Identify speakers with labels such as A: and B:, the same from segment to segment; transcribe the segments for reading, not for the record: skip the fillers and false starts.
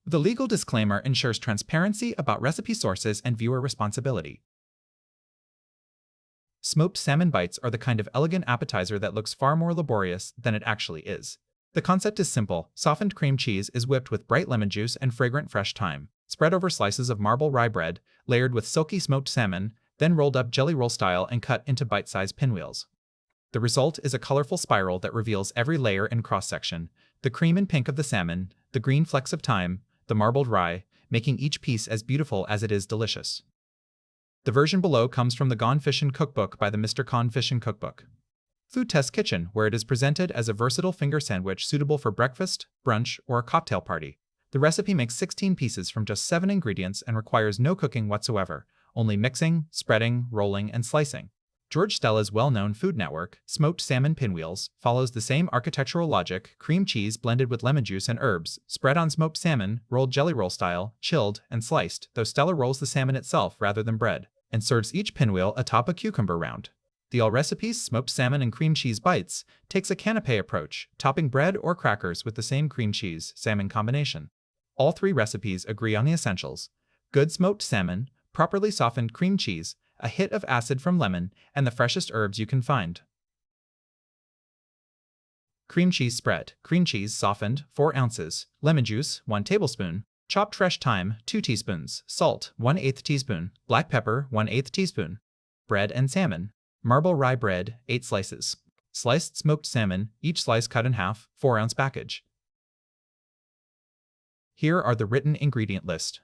A: The legal disclaimer ensures transparency about recipe sources and viewer responsibility. Smoked salmon bites are the kind of elegant appetizer that looks far more laborious than it actually is. The concept is simple. Softened cream cheese is whipped with bright lemon juice and fragrant fresh thyme, spread over slices of marble rye bread, layered with silky smoked salmon, then rolled up jelly roll style and cut into bite-sized pinwheels. The result is a colorful spiral that reveals every layer and cross-section, the cream and pink of the salmon, the green flecks of thyme, the marbled rye, making each piece as beautiful as it is delicious. The version below comes from the Gone Fishin cookbook by the Gone Fishin cookbook. Food Test Kitchen, where it is presented as a versatile finger sandwich suitable for breakfast, brunch, or a cocktail party. The recipe makes 16 pieces from just 7 ingredients and requires no cooking whatsoever, only mixing, spreading, rolling, and slicing. Stella's well-known Food Network, Smoked Salmon Pinwheels, follows the same architectural logic: cream cheese blended with lemon juice and herbs, spread on smoked salmon, rolled jelly roll style, chilled, and sliced, though Stella rolls the salmon itself rather than bread, and serves each pinwheel atop a cucumber round. The Allrecipes smoked salmon and cream cheese bites takes a canapé approach, topping bread or crackers with the same cream cheese salmon combination. All 3 recipes agree on the essentials: good smoked salmon, properly softened cream cheese, a hit of acid from lemon, and the freshest herbs you can find. Cream cheese spread. Cream cheese softened, 4 ounces, lemon juice, 1 tablespoon, chopped fresh thyme, 2 teaspoons, salt, 1/8 teaspoon, black pepper, 1/8 teaspoon. Bread and salmon. Marble rye bread, 8 slices. Sliced smoked salmon, each slice cut in half, 4-ounce package. Here are the written ingredient list.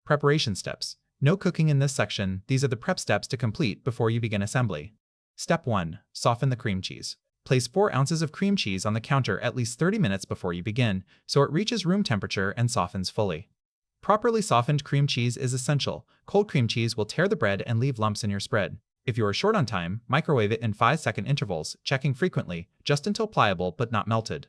A: Preparation steps. No cooking in this section. These are the prep steps to complete before you begin assembly. Step 1. Soften the cream cheese. Place 4 ounces of cream cheese on the counter at least 30 minutes before you begin, so it reaches room temperature and softens fully. Properly softened cream cheese is essential. Cold cream cheese will tear the bread and leave lumps in your spread. If you are short on time, microwave it in 5-second intervals, checking frequently, just until pliable but not melted.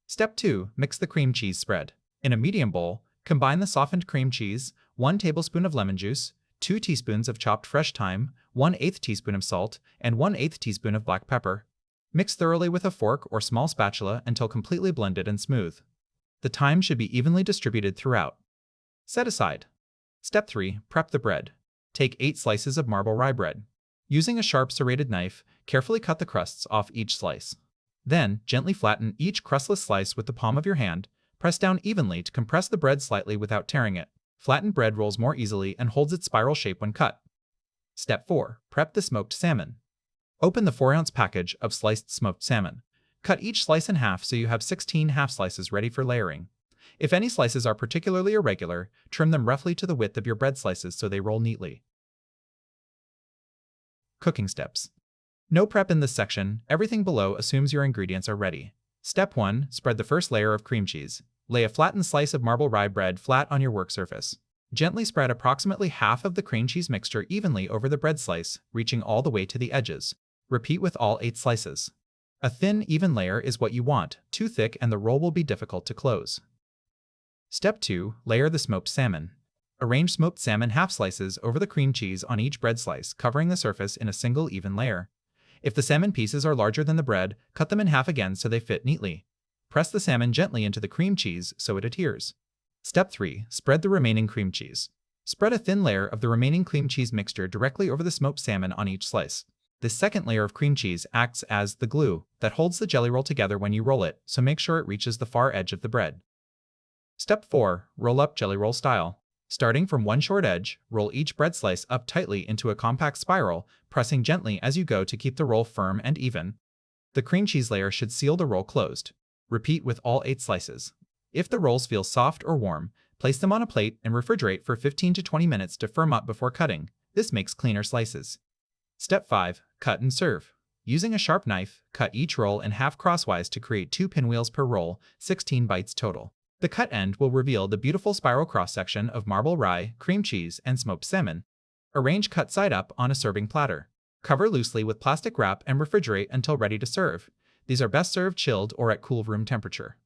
A: Step 2. Mix the cream cheese spread. In a medium bowl, combine the softened cream cheese, 1 tablespoon of lemon juice, 2 teaspoons of chopped fresh thyme, 1/8 teaspoon of salt, and 1/8 teaspoon of black pepper. Mix thoroughly with a fork or small spatula until completely blended and smooth. The thyme should be evenly distributed throughout. Set aside. Step 3. Prep the bread. Take 8 slices of marble rye bread. Using a sharp serrated knife, carefully cut the crusts off each slice. Then, gently flatten each crustless slice with the palm of your hand. Press down evenly to compress the bread slightly without tearing it. Flattened bread rolls more easily and holds its spiral shape when cut. Step 4. Prep the smoked salmon. Open the 4-ounce package of sliced smoked salmon. Cut each slice in half so you have 16 half slices ready for layering. If any slices are particularly irregular, trim them roughly to the width of your bread slices so they roll neatly. Cooking steps. No prep in this section. Everything below assumes your ingredients are ready. Step 1. Spread the first layer of cream cheese. Lay a flattened slice of marble rye bread flat on your work surface. Gently spread approximately half of the cream cheese mixture evenly over the bread slice, reaching all the way to the edges. Repeat with all 8 slices. A thin, even layer is what you want. Too thick and the roll will be difficult to close. Step 2. Layer the smoked salmon. Arrange smoked salmon half slices over the cream cheese on each bread slice, covering the surface in a single even layer. If the salmon pieces are larger than the bread, cut them in half again so they fit neatly. Press the salmon gently into the cream cheese so it adheres. Step 3. Spread the remaining cream cheese. Spread a thin layer of the remaining cream cheese mixture directly over the smoked salmon on each slice. This second layer of cream cheese acts as the glue that holds the jelly roll together when you roll it, so make sure it reaches the far edge of the bread. Step 4. Roll up jelly roll style. Starting from one short edge, roll each bread slice up tightly into a compact spiral, pressing gently as you go to keep the roll firm and even. The cream cheese layer should seal the roll closed. Repeat with all 8 slices. If the rolls feel soft or warm, place them on a plate and refrigerate for 15 to 20 minutes to firm up before cutting. This makes cleaner slices. Step 5. Cut and serve. Using a sharp knife, cut each roll in half crosswise to create 2 pinwheels per roll, 16 bites total. The cut end will reveal the beautiful spiral cross-section of marble rye, cream cheese, and smoked salmon. Arrange cut side up on a serving platter. Cover loosely with plastic wrap and refrigerate until ready to serve. These are best served chilled or at cool room temperature.